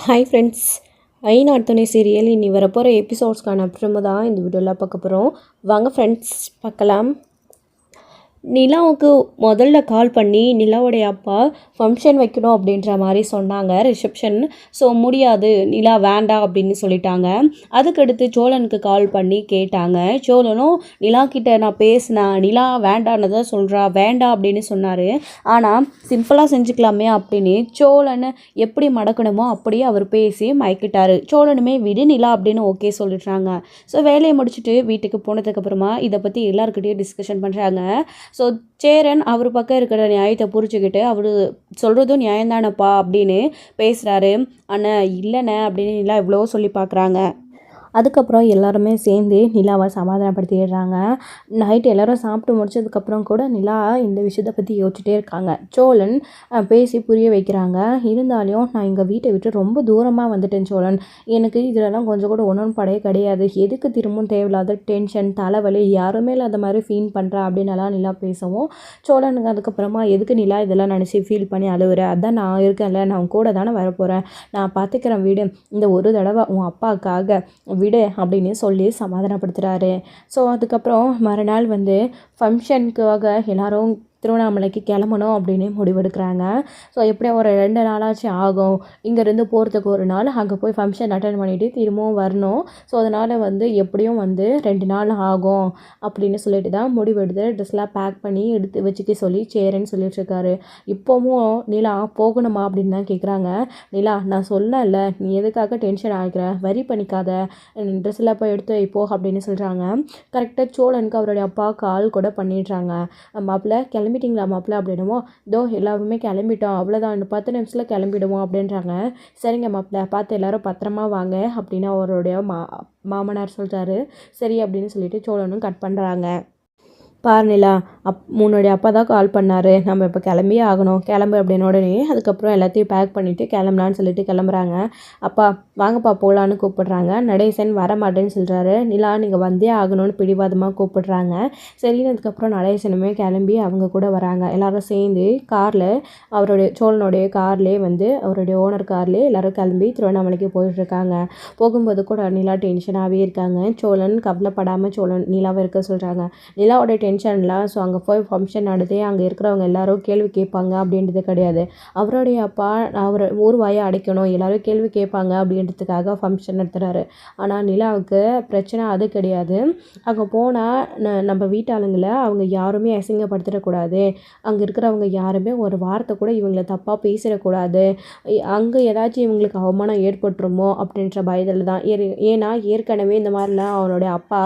Hi friends. ஐநாட்டுனை serial இனி வரப்போகிற எபிசோட்ஸ்க்கான அப்புறமா தான் இந்த வீடியோவில் பார்க்க போகிறோம். வாங்க ஃப்ரெண்ட்ஸ் பார்க்கலாம். நிலாவுக்கு முதல்ல கால் பண்ணி நிலாவுடைய அப்பா ஃபங்க்ஷன் வைக்கணும் அப்படின்ற மாதிரி சொன்னாங்க, ரிசப்ஷன். ஸோ முடியாது, நிலா வேண்டாம் அப்படின்னு சொல்லிட்டாங்க. அதுக்கடுத்து சோழனுக்கு கால் பண்ணி கேட்டாங்க. சோழனும் நிலா கிட்ட நான் பேசினேன், நிலா வேண்டான்னு தான் சொல்கிறா, வேண்டாம் அப்படின்னு சொன்னார். ஆனால் சிம்பிளாக செஞ்சுக்கலாமே அப்படின்னு சோழன் எப்படி மடக்கணுமோ அப்படியே அவர் பேசி மயக்கிட்டார். சோழனுமே விடு நிலா அப்படின்னு ஓகே சொல்லிடுறாங்க. ஸோ வேலையை முடிச்சுட்டு வீட்டுக்கு போனதுக்கப்புறமா இதை பற்றி எல்லாருக்கிட்டையும் டிஸ்கஷன் பண்ணுறாங்க. ஸோ சேரன் அவர் பக்கம் இருக்கிற நியாயத்தை புரிஞ்சுக்கிட்டு அவர் சொல்கிறதும் நியாயம்தானப்பா அப்படின்னு பேசுகிறாரு. ஆனால் இல்லைண்ணே அப்படின்னு நிலா இவ்வளோ சொல்லி பார்க்குறாங்க. அதுக்கப்புறம் எல்லாருமே சேர்ந்து நிலாவை சமாதானப்படுத்திடுறாங்க. நைட்டு எல்லோரும் சாப்பிட்டு முடிச்சதுக்கப்புறம் கூட நிலா இந்த விஷயத்தை பற்றி யோசிச்சுட்டே இருக்காங்க. சோழன் பேசி புரிய வைக்கிறாங்க. இருந்தாலும் நான் எங்கள் வீட்டை விட்டு ரொம்ப தூரமாக வந்துட்டேன் சோழன், எனக்கு இதிலலாம் கொஞ்சம் கூட உடன்படவே கிடையாது, எதுக்கு திரும்பவும் தேவையில்லாத டென்ஷன் தலைவலி யாருமே இல்லாத மாதிரி ஃபீல் பண்ணுறேன் அப்படின்னலாம் நிலா பேசவும், சோழனுக்கு அதுக்கப்புறமா எதுக்கு நிலா இதெல்லாம் நினச்சி ஃபீல் பண்ணி அழுவுறேன், அதான் நான் இருக்கேன்ல, நான் கூட தானே வரப்போகிறேன், நான் பார்த்துக்கிறேன் வீடு, இந்த ஒரு தடவை உன் அப்பாவுக்காக விடு அப்படின்னு சொல்லி சமாதானப்படுத்துகிறாரு. ஸோ அதுக்கப்புறம் மறுநாள் ஃபங்க்ஷனுக்காக எல்லாரும் திருவண்ணாமலைக்கு கிளம்பணும் அப்படின்னு முடிவெடுக்கிறாங்க. ஸோ எப்படியும் ஒரு 2 நாளாச்சு ஆகும். இங்கேருந்து போகிறதுக்கு ஒரு நாள், அங்கே போய் ஃபங்க்ஷன் அட்டன் பண்ணிவிட்டு திரும்பவும் வரணும். ஸோ அதனால் எப்படியும் 2 நாள் ஆகும் அப்படின்னு சொல்லிட்டு தான் முடிவெடுத்து ட்ரெஸ்லாம் பேக் பண்ணி எடுத்து வச்சுக்க சொல்லி சேரன்னு சொல்லிட்டுருக்காரு. இப்போவும் நிலா போகணுமா அப்படின்னு தான் கேட்குறாங்க. நிலா நான் சொன்னேன்ல, நீ எதுக்காக டென்ஷன் ஆகிக்கிற, வரி பண்ணிக்காத, ட்ரெஸ்ஸெல்லாம் போய் எடுத்து வைப்போ அப்படின்னு சொல்கிறாங்க. கரெக்டாக சோழனுக்கு அவருடைய அப்பா கால் கூட பண்ணிடுறாங்க. மாப்பிள்ளை கிளம்பிட்டிங்களா மாப்பிள்ளை அப்படின்னுமோ, இதோ எல்லாருமே கிளம்பிட்டோம், அவ்வளோதான், இன்னும் 10 நிமிஷத்தில் கிளம்பிடுவோம் அப்படின்றாங்க. சரிங்க மாப்பிள்ளை, பார்த்து எல்லோரும் பத்திரமா வாங்க அப்படின்னு அவருடைய மாமனார் சொல்கிறாரு. சரி அப்படின்னு சொல்லிட்டு சோழனும் கட் பண்ணுறாங்க. பாருநிலா, உன்னுடைய அப்பா தான் கால் பண்ணார், நம்ம இப்போ கிளம்பியே ஆகணும், கிளம்பு அப்படின்னு உடனே அதுக்கப்புறம் எல்லாத்தையும் பேக் பண்ணிவிட்டு கிளம்பலான்னு சொல்லிட்டு கிளம்புறாங்க. அப்பா வாங்கப்பா போகலான்னு கூப்பிடுறாங்க. நடேசன் வர மாட்டேன்னு சொல்கிறாரு. நிலா நீங்கள் வந்தே ஆகணும்னு பிடிவாதமாக கூப்பிடுறாங்க. சரினதுக்கப்புறம் நடேசனுமே கிளம்பி அவங்க கூட வராங்க. எல்லோரும் சேர்ந்து காரில் சோழனுடைய கார்லேயே அவருடைய ஓனர் கார்லேயே எல்லோரும் கிளம்பி திருவண்ணாமலைக்கு போயிட்டுருக்காங்க. போகும்போது கூட நிலா டென்ஷனாகவே இருக்காங்க. சோழன் கவலைப்படாமல் நிலாவை இருக்க சொல்கிறாங்க. நிலாவோட டென்ஷன்லாம் ஸோ அங்கே போய் ஃபங்க்ஷன் நடத்தி அங்கே இருக்கிறவங்க எல்லாரும் கேள்வி கேட்பாங்க அப்படின்றது கிடையாது. அவருடைய அப்பா அவர் ஊர் வாயை அடைக்கணும், எல்லோரும் கேள்வி கேட்பாங்க அப்படின்றதுக்காக ஃபங்க்ஷன் நடத்துகிறாரு. ஆனால் நிலாவுக்கு பிரச்சனை அது கிடையாது. அங்கே போனால் நம்ம வீட்டாளுங்களை அவங்க யாருமே அசிங்கப்படுத்திடக்கூடாது, அங்கே இருக்கிறவங்க யாருமே ஒரு வார்த்தை கூட இவங்களை தப்பாக பேசிடக்கூடாது, அங்கே ஏதாச்சும் இவங்களுக்கு அவமானம் ஏற்பட்டுருமோ அப்படின்ற பயத்தில் தான். ஏன்னா ஏற்கனவே இந்த மாதிரிலாம் அவனுடைய அப்பா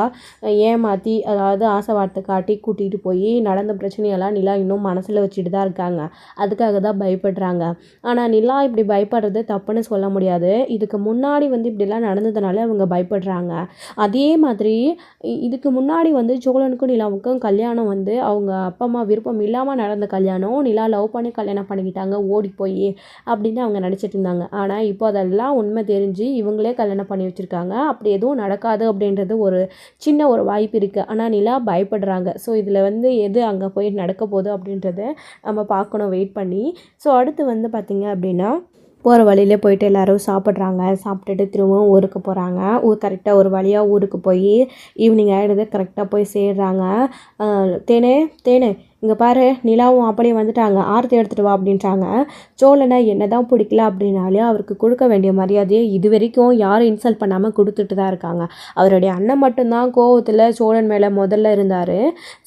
ஏமாற்றி, அதாவது ஆசை வார்த்தை காட்டி கூட்டிகிட்டு போய் நடந்த பிரச்சனையெல்லாம் நிலா இன்னும் மனசில் வச்சுட்டு தான் இருக்காங்க. அதுக்காக தான் பயப்படுறாங்க. ஆனால் நிலா இப்படி பயப்படுறது தப்புன்னு சொல்ல முடியாது. இதுக்கு முன்னாடி இப்படிலாம் நடந்ததுனால அவங்க பயப்படுறாங்க. அதே மாதிரி இதுக்கு முன்னாடி சோழனுக்கும் நிலாவுக்கும் கல்யாணம் அவங்க அப்பா அம்மா விருப்பம் இல்லாமல் நடந்த கல்யாணம், நிலா லவ் பண்ணி கல்யாணம் பண்ணிக்கிட்டாங்க ஓடி போய் அப்படின்னு அவங்க நினச்சிட்டு இருந்தாங்க. ஆனால் இப்போ அதெல்லாம் உண்மை தெரிஞ்சு இவங்களே கல்யாணம் பண்ணி வச்சுருக்காங்க. அப்படி எதுவும் நடக்காது அப்படின்றது ஒரு சின்ன ஒரு வாய்ப்பு இருக்குது. ஆனால் நிலா பயப்படுறாங்க. ஸோ இதில் எது அங்கே போய் நடக்க போகுது அப்படின்றத நம்ம பார்க்கணும் வெயிட் பண்ணி. ஸோ அடுத்து பார்த்திங்க அப்படின்னா போகிற வழியிலே போயிட்டு எல்லோரும் சாப்பிட்றாங்க. சாப்பிட்டுட்டு திரும்பவும் ஊருக்கு போகிறாங்க. கரெக்டாக ஒரு வழியாக ஊருக்கு போய் ஈவினிங் ஆகிடுது. கரெக்டாக போய் சேர்றாங்க. தேனே தேனே இங்கே பாரு, நிலாவும் அப்படியே வந்துட்டாங்க, ஆரத்தி எடுத்துகிட்டு வா அப்படின்றாங்க. சோழனை என்ன தான் பிடிக்கல அப்படின்னாலே அவருக்கு கொடுக்க வேண்டிய மரியாதையை இது வரைக்கும் யாரும் இன்சல்ட் பண்ணாமல் கொடுத்துட்டு தான் இருக்காங்க. அவருடைய அண்ணன் மட்டும்தான் கோவத்தில் சோழன் மேலே முதல்ல இருந்தார்.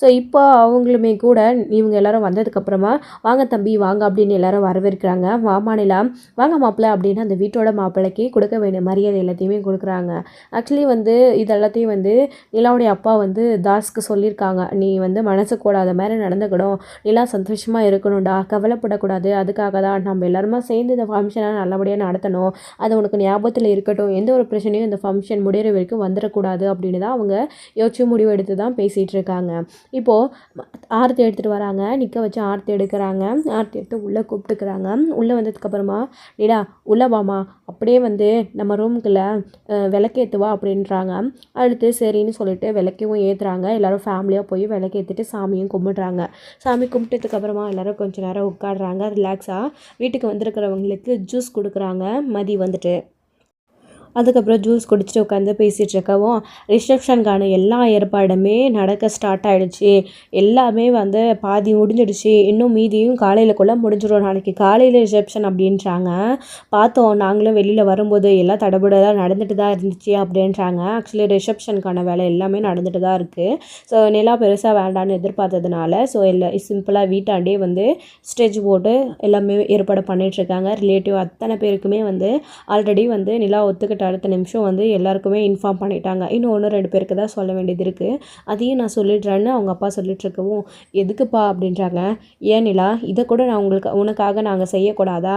ஸோ இப்போ அவங்களுமே கூட இவங்க எல்லோரும் வந்ததுக்கப்புறமா வாங்க தம்பி வாங்க அப்படின்னு எல்லோரும் வரவேற்கிறாங்க. வாமா நிலா, வாங்க மாப்பிள்ளை அப்படின்னு அந்த வீட்டோட மாப்பிள்ளைக்கு கொடுக்க வேண்டிய மரியாதை எல்லாத்தையுமே கொடுக்குறாங்க. ஆக்சுவலி இது எல்லாத்தையும் நிலாவுடைய அப்பா தாஸ்க்கு சொல்லியிருக்காங்க, நீ மனசு கூடாத மாதிரி நடந்துக்கணும், நிலா சந்தோஷமாக இருக்கணும்டா, கவலைப்படக்கூடாது, அதுக்காக தான் நம்ம எல்லாருமா சேர்ந்து இந்த ஃபங்க்ஷனை நல்லபடியாக நடத்தணும், அது உனக்கு ஞாபகத்தில் இருக்கட்டும், எந்த ஒரு பிரச்சனையும் இந்த ஃபங்க்ஷன் முடிகிற வரைக்கும் வந்துடக்கூடாது அப்படின்னு தான் அவங்க யோசிச்சு முடிவு எடுத்து தான் பேசிகிட்டு இருக்காங்க. இப்போது ஆரத்தி எடுத்துகிட்டு வராங்க, நிற்க வச்சு ஆரத்தி எடுக்கிறாங்க. ஆரத்தி எடுத்து உள்ளே கூப்பிட்டுக்கிறாங்க. உள்ளே வந்ததுக்கப்புறமா நிலா உள்ளே வாமா அப்படியே வந்து நம்ம ரூமுக்குள்ள விளக்கேற்றுவா அப்படின்றாங்க. அடுத்து சரின்னு சொல்லிட்டு விளக்கவும் ஏற்றுறாங்க. எல்லோரும் ஃபேமிலியாக போய் விளக்கேற்றிட்டு சாமியும் கும்பிட்றாங்க. சாமி கும்பிட்டதுக்கப்புறமா எல்லோரும் கொஞ்சம் நேரம் உட்காடுறாங்க ரிலாக்ஸாக. வீட்டுக்கு வந்திருக்கிறவங்களுக்கு ஜூஸ் கொடுக்குறாங்க மதி வந்துட்டு. அதுக்கப்புறம் ஜூஸ் குடிச்சிட்டு உட்காந்து பேசிகிட்டு இருக்கவும் ரிசப்ஷனுக்கான எல்லா ஏற்பாடுமே நடக்க ஸ்டார்ட் ஆகிடுச்சு. எல்லாமே வந்து பாதி முடிஞ்சிடுச்சு. இன்னும் மீதியும் காலையிலக்குள்ளே முடிஞ்சிடும். நாளைக்கு காலையில் ரிசப்ஷன் அப்படின்றாங்க. பார்த்தோம் நாங்களும் வெளியில் வரும்போது எல்லாம் தடபுடலாம் நடந்துட்டு தான் இருந்துச்சு அப்படின்றாங்க. ஆக்சுவலி ரிசப்ஷனுக்கான வேலை எல்லாமே நடந்துட்டு தான் இருக்குது. ஸோ நிலா பெருசாக வேண்டான்னு எதிர்பார்த்ததுனால ஸோ சிம்பிளாக வீட்டாண்டே வந்து ஸ்டேஜ் போட்டு எல்லாமே ஏற்பாடு பண்ணிகிட்ருக்காங்க. ரிலேட்டிவ் அத்தனை பேருக்குமே வந்து ஆல்ரெடி வந்து நிலா ஒத்துக்கிட்ட அடுத்த நிமிஷம் வந்து எல்லாருக்குமே இன்ஃபார்ம் பண்ணிட்டாங்க. இன்னும் 1-2 பேருக்கு தான் சொல்ல வேண்டியது இருக்குது. அதையும் நான் சொல்லிடுறேன்னு அவங்க அப்பா சொல்லிட்டுருக்கவும் எதுக்குப்பா அப்படின்றாங்க. ஏன் நிலா இதை கூட நான் உனக்காக நாங்கள் செய்யக்கூடாதா?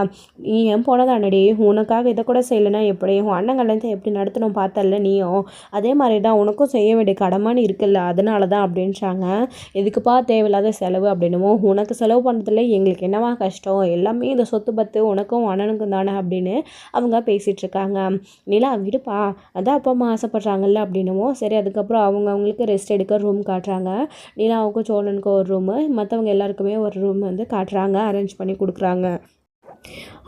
நீ ஏன் போனதானடி உனக்காக இதை கூட செய்யலைன்னா எப்படி? உன் அண்ணன் கல்யாணத்தை எப்படி நடத்தணும் பார்த்தல நீயும் அதே மாதிரி தான் உனக்கும் செய்ய வேண்டிய கடமைன்னு இருக்குல்ல அதனால தான் அப்படின்றாங்க. எதுக்குப்பா தேவையில்லாத செலவு அப்படின்னுமோ உனக்கு செலவு பண்ணுறதுல எங்களுக்கு என்னவா கஷ்டம் எல்லாமே இந்த சொத்து பத்து உனக்கும் அண்ணனுக்கும் தானே அப்படின்னு அவங்க பேசிகிட்டு இருக்காங்க. நிலா விடுப்பா அதான் அப்பா அம்மா ஆசைப்பட்றாங்கல்ல அப்படின்னுமோ சரி. அதுக்கப்புறம் அவங்களுக்கு ரெஸ்ட் எடுக்க ரூம் காட்டுறாங்க. நிலாவுக்கும் சோழனுக்கும் ஒரு ரூமு மற்றவங்க எல்லாருக்குமே ஒரு ரூம் வந்து காட்டுறாங்க. அரேஞ்ச் பண்ணி கொடுக்குறாங்க.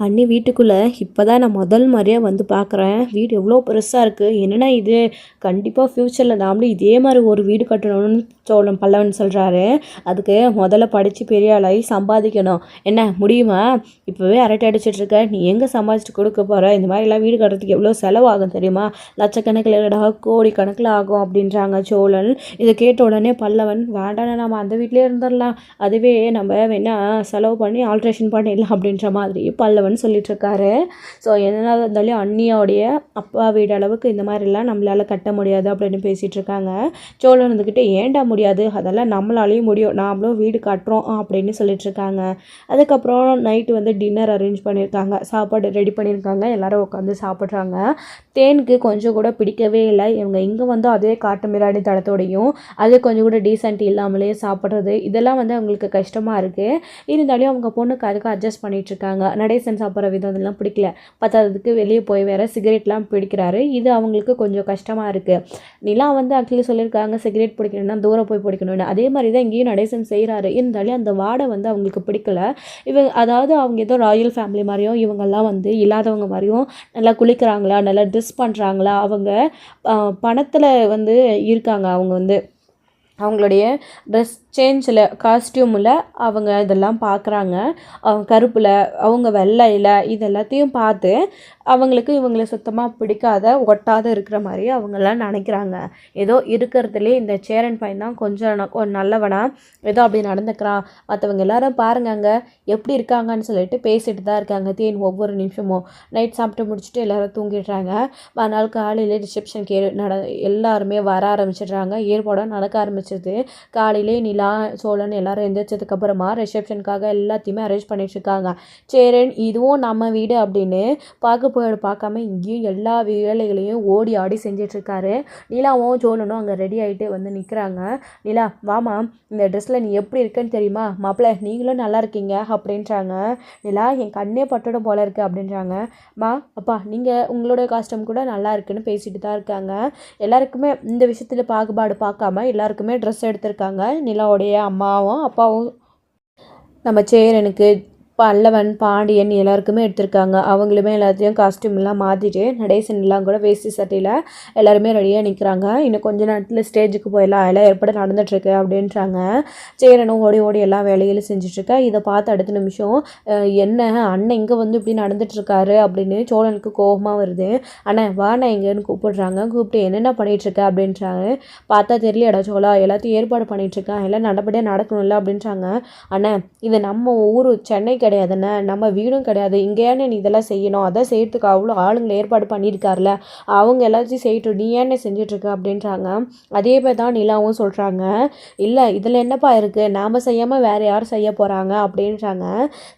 அண்ணி வீட்டுக்குள்ளே இப்போ தான் நான் முதல் மாதிரியாக வந்து பார்க்குறேன். வீடு எவ்வளோ பெருசாக இருக்குது. என்னென்னா இது கண்டிப்பாக ஃப்யூச்சரில் நாமளும் இதே மாதிரி ஒரு வீடு கட்டணும்னு சோழன் பல்லவன் சொல்கிறாரு. அதுக்கு முதல்ல படித்து பெரிய ஆளாகி சம்பாதிக்கணும். என்ன முடியுமா? இப்போவே அரட்டை அடிச்சிட்ருக்க. நீ எங்கே சம்பாதிச்சுட்டு கொடுக்க போகிற? இந்த மாதிரிலாம் வீடு கட்டுறதுக்கு எவ்வளோ செலவாகும் தெரியுமா? லட்சக்கணக்கில் இல்லைடா கோடி கணக்கில் ஆகும் அப்படின்றாங்க சோழன். இதை கேட்ட உடனே பல்லவன் வேண்டாம் நம்ம அந்த வீட்டிலே இருந்துடலாம். அதுவே நம்ம வேணா செலவு பண்ணி ஆல்ட்ரேஷன் பண்ணிடலாம் அப்படின்ற மாதிரி பல்லவன் சொல்லிட்டுருக்காரு. ஸோ எதனால் இருந்தாலும் அண்ணியோடைய அப்பா வீடு அளவுக்கு இந்த மாதிரிலாம் நம்மளால் கட்ட முடியாது அப்படின்னு பேசிகிட்டு இருக்காங்க. சோழன் இருந்துக்கிட்டு ஏண்டா முடியாது அதெல்லாம் நம்மளாலேயும் முடியும் நாமளும் வீடு கட்டுறோம் அப்படின்னு சொல்லிட்டுருக்காங்க. அதுக்கப்புறம் நைட்டு வந்து டின்னர் அரேஞ்ச் பண்ணியிருக்காங்க. சாப்பாடு ரெடி பண்ணியிருக்காங்க. எல்லோரும் உட்காந்து சாப்பிட்றாங்க. தேனுக்கு கொஞ்சம் கூட பிடிக்கவே இல்லை. இவங்க இங்கே வந்து அதே காட்டு மிராடி தடத்தோடையும் அது கொஞ்சம் கூட டீசென்ட் இல்லாமலே சாப்பிட்றது இதெல்லாம் வந்து அவங்களுக்கு கஷ்டமாக இருக்குது. இருந்தாலும் அவங்க பொண்ணுக்கு அதுக்கு அட்ஜஸ்ட் பண்ணிகிட்ருக்காங்க. நடேசன் சாப்பிட்ற விதம் அதெல்லாம் பிடிக்கல. பத்தாததுக்கு வெளியே போய் வேறு சிகரெட்லாம் பிடிக்கிறாரு. இது அவங்களுக்கு கொஞ்சம் கஷ்டமாக இருக்குது. நிலா வந்து ஆக்சுவலி சொல்லியிருக்காங்க சிகரெட் பிடிக்கணும்னா தூரம் போய் பிடிக்கணும்னு. அதே மாதிரி தான் இங்கேயும் நடேசன் செய்கிறாரு. இருந்தாலும் அந்த வாடை வந்து அவங்களுக்கு பிடிக்கல. அதாவது அவங்க ஏதோ ராயல் ஃபேமிலி மாதிரியும் இவங்கெல்லாம் வந்து இல்லாதவங்க மாதிரியும் நல்லா குளிக்கிறாங்களா நல்லா ட்ரெஸ் பண்ணுறாங்களா அவங்க பணத்தில் வந்து இருக்காங்க. அவங்க வந்து அவங்களுடைய ட்ரெஸ் சேஞ்சில் காஸ்டியூமில் அவங்க இதெல்லாம் பார்க்குறாங்க. அவங்க கருப்பில் அவங்க வெள்ளையில் இது எல்லாத்தையும் பார்த்து அவங்களுக்கு இவங்களை சுத்தமாக பிடிக்காத ஒட்டாத இருக்கிற மாதிரி அவங்கெல்லாம் நினைக்கிறாங்க. ஏதோ இருக்கிறதுலே இந்த சேரன் பையன் தான் கொஞ்சம் நல்லவனா ஏதோ அப்படி நடந்துக்கிறான். மற்றவங்க எல்லாரும் பாருங்க எப்படி இருக்காங்கன்னு சொல்லிட்டு பேசிட்டு தான் இருக்காங்க. தேன் ஒவ்வொரு நிமிஷமும் நைட் சாப்பிட்டு முடிச்சுட்டு எல்லோரும் தூங்கிடுறாங்க. மறுநாள் காலையில் ரிசப்ஷனுக்கு எல்லாருமே வர ஆரம்பிச்சிடுறாங்க. ஏற்பாடும் நடக்க ஆரம்பிச்சிது. காலையிலே நிலா சோழன் எல்லாரும் எந்திரிச்சதுக்கப்புறமா ரிசப்ஷனுக்காக எல்லாத்தையுமே அரேஞ்ச் பண்ணிட்டுருக்காங்க. சேரன் இதுவும் நம்ம வீடு அப்படின்னு பார்க்காம இங்கேயும் எல்லா வேலைகளையும் ஓடி ஆடி செஞ்சிட்ருக்காரு. நிலாவும் சோழனும் அங்கே ரெடி ஆகிட்டு வந்து நிற்கிறாங்க. நிலா வாமா இந்த ட்ரெஸ்ஸில் நீ எப்படி இருக்குன்னு தெரியுமா? மாப்பிள்ளை நீங்களும் நல்லா இருக்கீங்க அப்படின்றாங்க. நிலா என் கண்ணே பட்டுடும் போல இருக்குது அப்படின்றாங்க. அப்பா நீங்கள் உங்களோட காஸ்டியூம் கூட நல்லா இருக்குன்னு பேசிட்டு தான் இருக்காங்க. எல்லாருக்குமே இந்த விஷயத்தில் பாகுபாடு பார்க்காம எல்லாருக்குமே ட்ரெஸ் எடுத்திருக்காங்க. நிலாவுடைய அம்மாவும் அப்பாவும் நம்ம சேரனுக்கு பல்லவன் பாண்டியன் எல்லாருக்குமே எடுத்திருக்காங்க. அவங்களுமே எல்லாத்தையும் காஸ்டியூம்லாம் மாற்றிட்டு நடேசன் எல்லாம் கூட வேஷ்டி சட்டையில் எல்லாருமே ரெடியாக நிற்கிறாங்க. இன்னும் கொஞ்ச நேரத்தில் ஸ்டேஜுக்கு போயிடலாம் எல்லாம் ஏற்பாடு நடந்துகிட்ருக்கு அப்படின்றாங்க. சேரனும் ஓடி ஓடி எல்லா வேலைகளும் செஞ்சிட்ருக்கா. இதை பார்த்து அடுத்த நிமிஷம் என்ன அண்ணன் இங்கே வந்து இப்படி நடந்துகிட்ருக்காரு அப்படின்னு சோழனுக்கு கோபமாக வருது. அண்ணன் வாண்ணா எங்கேன்னு கூப்பிடுறாங்க. கூப்பிட்டு என்னென்ன பண்ணிகிட்ருக்க அப்படின்றாங்க. பார்த்தா தெரியலடா சோழா எல்லாத்தையும் ஏற்பாடு பண்ணிகிட்ருக்கேன் எல்லாம் நல்லபடியாக நடக்கணும்ல அப்படின்றாங்க. அண்ணன் இது நம்ம ஊர் சென்னை கிடையாதுண்ணே நம்ம வீடும் கிடையாது. இங்கே ஏன்னு நீ இதெல்லாம் செய்யணும்? அதான் செய்யறதுக்கு அவ்வளோ ஆளுங்களை ஏற்பாடு பண்ணியிருக்காருல அவங்க எல்லாத்தையும் செய்யட்டும் நீ ஏன்னு செஞ்சிட்ருக்க அப்படின்றாங்க. அதே மாதிரி தான் நிலாவும் சொல்கிறாங்க. இல்லை இதில் என்னப்பா இருக்குது நாம் செய்யாமல் வேறு யார் செய்ய போகிறாங்க அப்படின்றாங்க.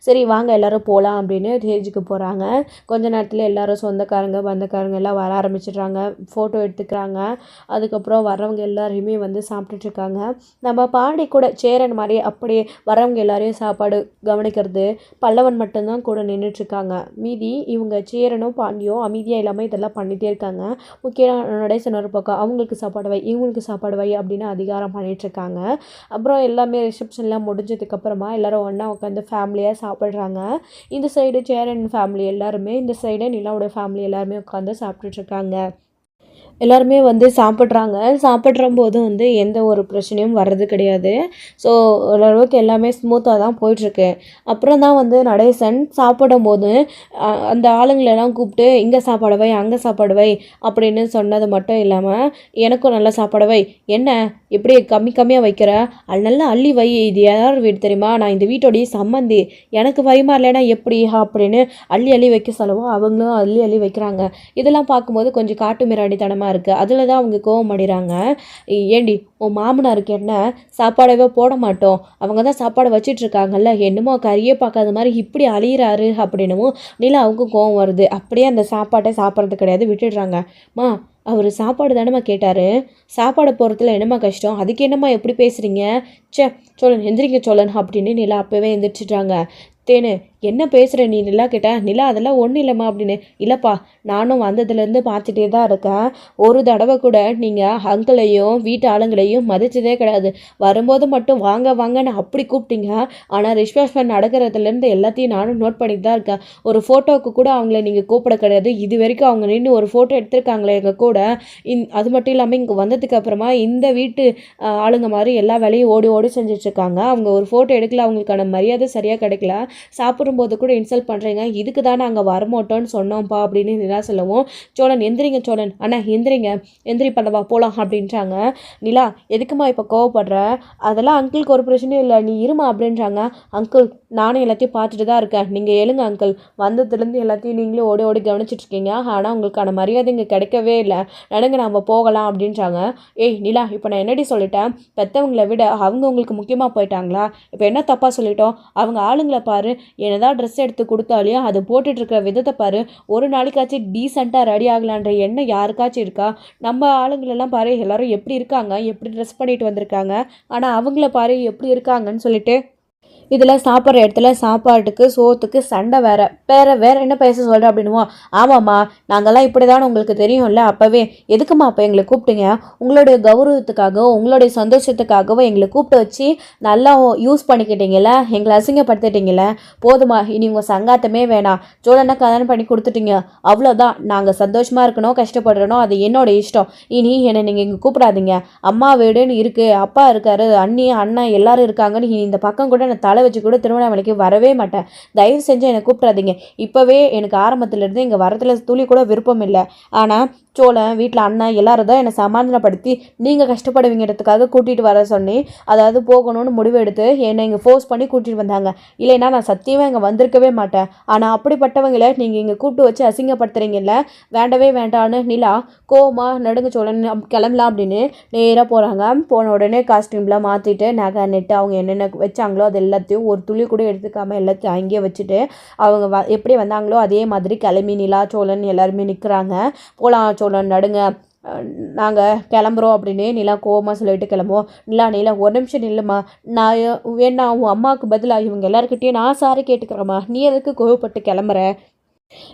சரி வாங்க எல்லோரும் போகலாம் அப்படின்னு ஸ்டேஜுக்கு போகிறாங்க. கொஞ்ச நேரத்தில் எல்லோரும் சொந்தக்காரங்க பந்தக்காரங்க எல்லாம் வர ஆரம்பிச்சிடுறாங்க. ஃபோட்டோ எடுத்துக்கிறாங்க. அதுக்கப்புறம் வரவங்க எல்லாரையுமே வந்து சாப்பிட்டுட்ருக்காங்க. நம்ம பாடி கூட சேரன் மாதிரி அப்படியே வரவங்க எல்லாரையும் சாப்பாடு கவனிக்கிறது பல்லவன் மட்டும்தான் கூட நின்றுட்டுருக்காங்க. மீதி இவங்க சேரனும் பாண்டியும் அமைதியாக இல்லாமல் இதெல்லாம் பண்ணிகிட்டே இருக்காங்க. முக்கியமாக நடேசன் ஒரு பக்கம் அவங்களுக்கு சாப்பாடு வை இவங்களுக்கு சாப்பாடு வை அப்படின்னு அதிகாரம் பண்ணிகிட்ருக்காங்க. அப்புறம் எல்லாமே ரிசப்ஷன்லாம் முடிஞ்சதுக்கப்புறமா எல்லோரும் ஒன்றா உட்காந்து ஃபேமிலியாக சாப்பிட்றாங்க. இந்த சைடு சேரன் ஃபேமிலி எல்லாருமே, இந்த சைடு நிலாவோட ஃபேமிலி எல்லாருமே உட்காந்து சாப்பிட்டுட்ருக்காங்க. எல்லாருமே வந்து சாப்பிட்றாங்க. சாப்பிட்றம்போது வந்து எந்த ஒரு பிரச்சனையும் வர்றது கிடையாது. ஸோ ஓரளவுக்கு எல்லாமே ஸ்மூத்தாக தான் போயிட்டுருக்கு. அப்புறம் தான் வந்து நடேசன் சாப்பிடும்போது அந்த ஆளுங்களெல்லாம் கூப்பிட்டு இங்கே சாப்பாடு வை அங்கே சாப்பாடு வை அப்படின்னு சொன்னது மட்டும் இல்லாமல் எனக்கும் நல்லா சாப்பாடு வை, என்ன எப்படி கம்மியாக வைக்கிற, அது நல்லா அள்ளி வை, இது யார் வீடு தெரியுமா, நான் இந்த வீட்டோடைய சம்மந்தி, எனக்கு வைமாறலைன்னா எப்படி அப்படின்னு அள்ளி அள்ளி வைக்க சொல்லவும் அவங்களும் அள்ளி அள்ளி வைக்கிறாங்க. இதெல்லாம் பார்க்கும்போது கொஞ்சம் காட்டு மிராண்டித்தனமாக இருக்குது. அதில் தான் அவங்க கோவம் அடைகிறாங்க. ஏண்டி உன் மாமனாருக்கு என்ன சாப்பாடவே போட மாட்டோம், அவங்க தான் சாப்பாடு வச்சிட்ருக்காங்கல்ல, என்னமோ கறியே பார்க்காத மாதிரி இப்படி அழியிறாரு அப்படின்னவும் அவங்க கோவம் வருது. அப்படியே அந்த சாப்பாட்டை சாப்பிட்றது கிடையாது, விட்டுடுறாங்க. அவர் சாப்பாடு தானேம்மா கேட்டார், சாப்பாடு போகிறதுல என்னம்மா கஷ்டம், அதுக்கு என்னம்மா எப்படி பேசுகிறீங்க, சோழன் எந்திரிங்க சோழன் அப்படின்னு நிலா அப்போவே எந்திரிச்சிட்றாங்க. தேனு என்ன பேசுகிற நீ, நிலா கேட்டேன். நிலா அதெல்லாம் ஒன்றும் இல்லைம்மா அப்படின்னு. இல்லைப்பா, நானும் வந்ததுலேருந்து பார்த்துட்டே தான் இருக்கேன், ஒரு தடவை கூட நீங்கள் அங்கிளையும் வீட்டு ஆளுங்களையும் மதிச்சதே கிடையாது. வரும்போது மட்டும் வாங்க வாங்கன்னு அப்படி கூப்பிட்டீங்க. ஆனால் ரிசப்ஷன் நடக்கிறதுலேருந்து எல்லாத்தையும் நானும் நோட் பண்ணிட்டு தான் இருக்கேன். ஒரு ஃபோட்டோவுக்கு கூட அவங்கள நீங்கள் கூப்பிட கிடையாது. இது வரைக்கும் அவங்க நின்று ஒரு ஃபோட்டோ எடுத்திருக்காங்களே எங்கள் கூட. அது மட்டும் இல்லாமல் இங்கே வந்ததுக்கு அப்புறமா இந்த வீட்டு ஆளுங்க மாதிரி எல்லா வேலையும் ஓடி ஓடி செஞ்சிட்ருக்காங்க. அவங்க ஒரு ஃபோட்டோ எடுக்கல, அவங்களுக்கான மரியாதை சரியாக கிடைக்கல, சாப்பிடும்போது கூட இன்சல்ட் பண்ணுறீங்க, இதுக்கு தான் நாங்கள் வரமாட்டோன்னு சொன்னோம்ப்பா அப்படின்னு நிலா சொல்லவும் சோழன் எந்திரிங்க சோழன், அண்ணா எந்திரிங்க, எந்திரி பண்ணவா போகலாம் அப்படின்றாங்க. நிலா எதுக்குமா இப்போ கோவப்படுற, அதெல்லாம் அங்கிளுக்கு ஒரு பிரச்சனையும் இல்லை, நீ இருமா அப்படின்றாங்க. அங்கிள் நானும் எல்லாத்தையும் பார்த்துட்டு தான் இருக்கேன், நீங்கள் எழுங்க அங்கிள், வந்ததுலேருந்து எல்லாத்தையும் நீங்களும் ஓடி ஓடி கவனிச்சிட்ருக்கீங்க, ஆனால் உங்களுக்கான மரியாதை இங்கே கிடைக்கவே இல்லை, நடுங்க நம்ம போகலாம் அப்படின்றாங்க. ஏய் நிலா, இப்போ நான் என்னடி சொல்லிட்டேன், பெற்றவங்களை விட அவங்க உங்களுக்கு முக்கியமாக போயிட்டாங்களா, இப்போ என்ன தப்பாக சொல்லிட்டோம், அவங்க ஆளுங்களை பாரு, என்னதான் ட்ரெஸ் எடுத்து கொடுத்தாலையோ அது போட்டுட்ருக்கிற விதத்தை பாரு, ஒரு நாளைக்காச்சும் டீசெண்டாக ரெடி ஆகலான்ற எண்ணம் யாருக்காச்சும் இருக்கா, நம்ம ஆளுங்களெல்லாம் பாரு எல்லாரும் எப்படி இருக்காங்க, எப்படி ட்ரெஸ் பண்ணிட்டு வந்திருக்காங்க, ஆனால் அவங்கள பாரு எப்படி இருக்காங்கன்னு சொல்லிட்டு இதில் சாப்பிட்ற இடத்துல சாப்பாட்டுக்கு சோத்துக்கு சண்டை வேறு என்ன பேச சொல்கிறேன் அப்படின்னுவோம். ஆமாம்மா, நாங்கள்லாம் இப்படி தானே உங்களுக்கு தெரியும்ல, அப்போவே எதுக்குமா அப்போ எங்களை கூப்பிட்டீங்க, உங்களுடைய கௌரவத்துக்காகவும் உங்களுடைய சந்தோஷத்துக்காகவும் எங்களை கூப்பிட்டு வச்சு நல்லா யூஸ் பண்ணிக்கிட்டீங்கள, எங்களை அசிங்கப்படுத்திட்டீங்கள, போதுமா இனி உங்கள் சங்காத்தமே வேணாம், சோழனை கல்யாணம் பண்ணி கொடுத்துட்டீங்க, அவ்வளோதான், நாங்கள் சந்தோஷமாக இருக்கணும் கஷ்டப்படுறணும் அது என்னோட இஷ்டம், இனி என்னை நீங்கள் இங்கே கூப்பிடாதீங்க, அம்மா வீடுன்னு இருக்குது, அப்பா இருக்காரு, அண்ணி அண்ணன் எல்லோரும் இருக்காங்கன்னு இந்த பக்கம் கூட நான் தலை வச்சு கூட திருவண்ணாமலைக்கு வரவே மாட்டேன், தயவு செஞ்சு என்னை கூப்பிட்றாதீங்க, இப்போவே எனக்கு ஆரம்பத்துலேருந்து இங்கே வரத்துல துளி கூட விருப்பம் இல்லை, ஆனால் சோழன் வீட்டில் அண்ணன் எல்லாரும் தான் என்னை சமாதானப்படுத்தி நீங்கள் கஷ்டப்படுவீங்கிறதுக்காக கூட்டிகிட்டு வர சொன்னி, அதாவது போகணும்னு முடிவு எடுத்து என்னை இங்கே ஃபோர்ஸ் பண்ணி கூட்டிகிட்டு வந்தாங்க, இல்லைன்னா நான் சத்தியமாக இங்கே வந்திருக்கவே மாட்டேன், ஆனால் அப்படிப்பட்டவங்களை நீங்கள் இங்கே கூப்பிட்டு வச்சு அசிங்கப்படுத்துறீங்கல்ல, வேண்டவே வேண்டான்னு நிலா கோமா நடுங்க சோழன் கிளம்பலாம் அப்படின்னு நேராக போகிறாங்க. போன உடனே காஸ்டியூம்லாம் மாற்றிட்டு நகை நெட்டு அவங்க என்னென்ன வச்சாங்களோ அது எல்லாத்தையும் ஒரு துளி கூட எடுத்துக்காமல் எல்லாத்தையும் அங்கேயே வச்சுட்டு அவங்க எப்படி வந்தாங்களோ அதே மாதிரி கிளம்பி நிலா சோழன் எல்லாருமே நிற்கிறாங்க. போகலாம் சோழன் நடுங்க, நாங்கள் கிளம்புறோம் அப்படின்னு நிலா கோவமாக சொல்லிட்டு கிளம்புவோம். நிலா ஒரு நிமிஷம் நில்லுமா, நான் வேணா உன் அம்மாவுக்கு பதிலாக இவங்க எல்லாருக்கிட்டேயும் நான் சாரி கேட்டுக்கிறேம்மா, நீ எதுக்கு கோவப்பட்டு கிளம்புற,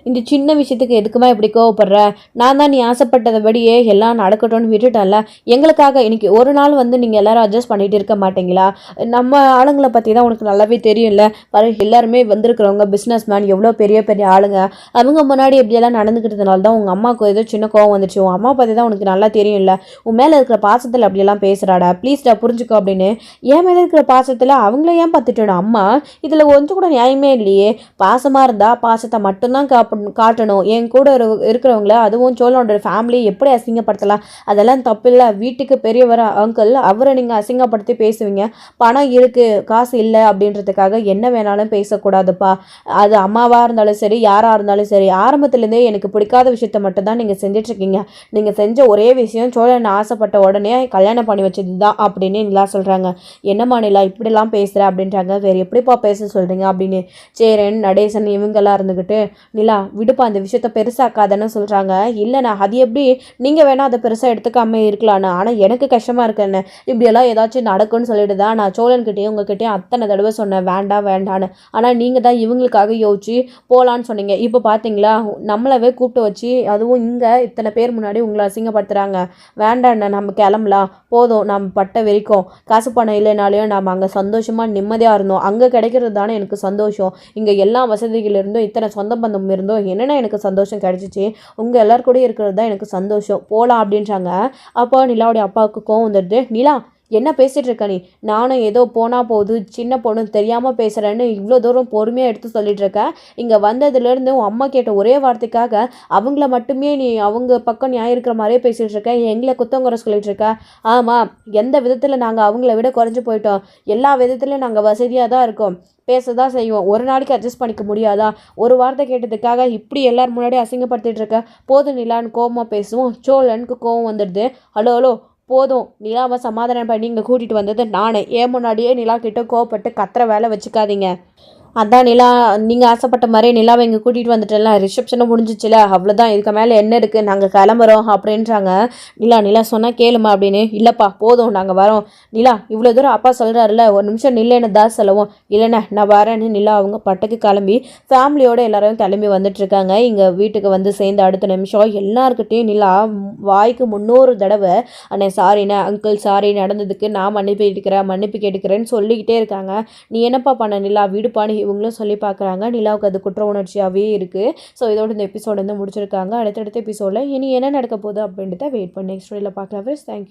இந்த சின்ன விஷயத்துக்கு எதுக்குமா இப்படி கோவப்படுற, நான் தான் நீ ஆசைப்பட்டதைபடியே எல்லாம் நடக்கட்டும்னு விட்டுட்டேன்ல, எங்களுக்காக இன்னைக்கு ஒரு நாள் வந்து நீங்கள் எல்லாரும் அட்ஜஸ்ட் பண்ணிட்டு இருக்க மாட்டீங்களா, நம்ம ஆளுங்களை பற்றி தான் உனக்கு நல்லாவே தெரியும்ல, பாரு எல்லாருமே வந்திருக்கிறவங்க பிஸ்னஸ் மேன், எவ்வளோ பெரிய பெரிய ஆளுங்க, அவங்க முன்னாடி எப்படியெல்லாம் நடந்துக்கிட்டதுனால தான் உங்கள் அம்மாவுக்கு ஏதோ சின்ன கோவம் வந்துச்சு, உன் அம்மா பற்றி தான் உனக்கு நல்லா தெரியும்ல, உன் மேலே இருக்கிற பாசத்தில் அப்படியெல்லாம் பேசுகிறாடா, ப்ளீஸ்டா புரிஞ்சுக்கோ அப்படின்னு. என் மேலே இருக்கிற பாசத்தில் அவங்கள ஏன் பார்த்துட்டோட அம்மா, இதில் கொஞ்சம் கூட நியாயமே இல்லையே, பாசமாக இருந்தால் பாசத்தை மட்டும்தான் காட்டணும், என் கூட இருக்கிறவங்கள அதுவும் சோழனோட ஃபேமிலி எப்படி அசிங்கப்படுத்தலாம், அதெல்லாம் தப்பில்லை, வீட்டுக்கு பெரியவர் அங்கிள் அவரை நீங்கள் அசிங்கப்படுத்தி பேசுவீங்க, பணம் இருக்குது காசு இல்லை அப்படின்றதுக்காக என்ன வேணாலும் பேசக்கூடாதுப்பா, அது அம்மாவாக இருந்தாலும் சரி யாராக இருந்தாலும் சரி, ஆரம்பத்துலேருந்தே எனக்கு பிடிக்காத விஷயத்த மட்டும் தான் நீங்கள் செஞ்சிட்ருக்கீங்க, நீங்கள் செஞ்ச ஒரே விஷயம் சோழன் ஆசைப்பட்ட உடனே கல்யாணம் பண்ணி வச்சது தான் அப்படின்னு நிலா சொல்கிறாங்க. என்னம்மா நிலா இப்படிலாம் பேசுகிற அப்படின்றாங்க. வேறு எப்படிப்பா பேச சொல்கிறீங்க அப்படின்னு சேரன் நடேசன் இவங்கெல்லாம் இருந்துக்கிட்டு நிலா விடுப்பா அந்த விஷயத்த பெருசாக்காதன்னு சொல்கிறாங்க. இல்லைண்ணா அது எப்படி நீங்கள் வேணால் அதை பெருசாக எடுத்துக்காம இருக்கலாண்ணா, ஆனால் எனக்கு கஷ்டமாக இருக்கேன்னு இப்படியெல்லாம் ஏதாச்சும் நடக்கும்னு சொல்லிட்டு தான் நான் சோழன்கிட்டேயும் உங்ககிட்டயும் அத்தனை தடவை சொன்னேன் வேண்டாம் வேண்டான்னு. ஆனால் நீங்கள் தான் இவங்களுக்காக யோசிச்சு போகலான்னு சொன்னீங்க. இப்போ பார்த்தீங்களா நம்மளவே கூப்பிட்டு வச்சு அதுவும் இங்கே இத்தனை பேர் முன்னாடி உங்களை அசிங்கப்படுத்துகிறாங்க. வேண்டாண்ணா நம்ம கிளம்பலாம், போதும் நம்ம பட்ட வரைக்கும் காசு பணம் இல்லைனாலையும் நம்ம அங்கே சந்தோஷமாக நிம்மதியாக இருந்தோம். அங்கே கிடைக்கிறது தானே எனக்கு சந்தோஷம். இங்கே எல்லா வசதிகள் இருந்தும் இத்தனை சொந்த பந்தம் இருந்தும் என்னென்ன எனக்கு சந்தோஷம் கிடைச்சிச்சு, உங்கள் எல்லாரும் கூட இருக்கிறது தான் எனக்கு சந்தோஷம், போகலாம் அப்படின்றாங்க. அப்போ நிலாவுடைய அப்பாவுக்கு கோவம் வந்துடுது. நிலா என்ன பேசிகிட்டு இருக்க நீ, நானும் ஏதோ போனால் போகுது சின்ன பொண்ணு தெரியாமல் பேசுகிறேன்னு இவ்வளோ தூரம் பொறுமையாக எடுத்து சொல்லிட்டு இருக்க. இங்கே வந்ததுலேருந்து உன் அம்மா கேட்ட ஒரே வார்த்தைக்காக அவங்கள மட்டுமே நீ அவங்க பக்கம் நியாயம் இருக்கிற மாதிரியே பேசிகிட்டு இருக்க, எங்களை குத்தங்குறை சொல்லிட்டு இருக்க. ஆமாம், எந்த விதத்தில் நாங்கள் அவங்கள விட குறைஞ்சி போயிட்டோம், எல்லா விதத்துலையும் நாங்கள் வசதியாக தான் இருக்கோம், பேச தான் செய்வோம், ஒரு நாளைக்கு அட்ஜஸ்ட் பண்ணிக்க முடியாதா, ஒரு வார்த்தை கேட்டதுக்காக இப்படி எல்லோரும் முன்னாடி அசிங்கப்படுத்திட்டு இருக்க. போதும் நிலான்னு கோவமாக பேசுவோம். சோழனுக்கு கோவம் வந்துடுது. ஹலோ ஹலோ போதும், நிலாவை சமாதானம் பண்ணி இங்கே கூட்டிகிட்டு வந்தது நானே, ஏன் முன்னாடியே நிலா கிட்ட கோவப்பட்டு கத்துற வேலை வச்சுக்காதீங்க. அதான் நிலா நீங்கள் ஆசைப்பட்ட மாதிரியே நிலாவை இங்கே கூட்டிகிட்டு வந்துட்டல, ரிசப்ஷனும் முடிஞ்சிச்சுல, அவ்வளோதான், இதுக்கு மேலே என்ன இருக்குது, நாங்கள் கிளம்புறோம் அப்படின்றாங்க. நிலா சொன்னால் கேளுமா அப்படின்னு. இல்லைப்பா போதும் நாங்கள் வரோம். நிலா இவ்வளோ தூரம் அப்பா சொல்கிறாருல, ஒரு நிமிஷம் நில்லைன்னு தான் சொல்லுவோம். இல்லைண்ணே நான் வரேன்னு நிலா அவங்க பட்டுக்கு கிளம்பி ஃபேமிலியோடு எல்லாரும் கிளம்பி வந்துட்டுருக்காங்க. இங்கே வீட்டுக்கு வந்து சேர்ந்து அடுத்த நிமிஷம் எல்லாருக்கிட்டையும் நிலா வாய்க்கு 300 தடவை அண்ணே சாரிண்ணே, அங்கிள் சாரி, நடந்ததுக்கு நான் மன்னிப்பு கேட்டுக்கிறேன்னு சொல்லிக்கிட்டே இருக்காங்க. நீ என்னப்பா பண்ண நிலா, வீடுப்பான்னு இவங்களும் சொல்லி பார்க்குறாங்க. நிலாவுக்கு அது குற்ற உணர்ச்சியாகவே இருக்குது. ஸோ இதோட இந்த எபிசோடு வந்து முடிச்சிருக்காங்க. அடுத்தடுத்த எபிசோடில் இனி என்ன நடக்க போகுது அப்படின்றத வெயிட் பண்ணி நெக்ஸ்ட் வீடியோவில் பார்க்கலாம். தேங்க்யூ.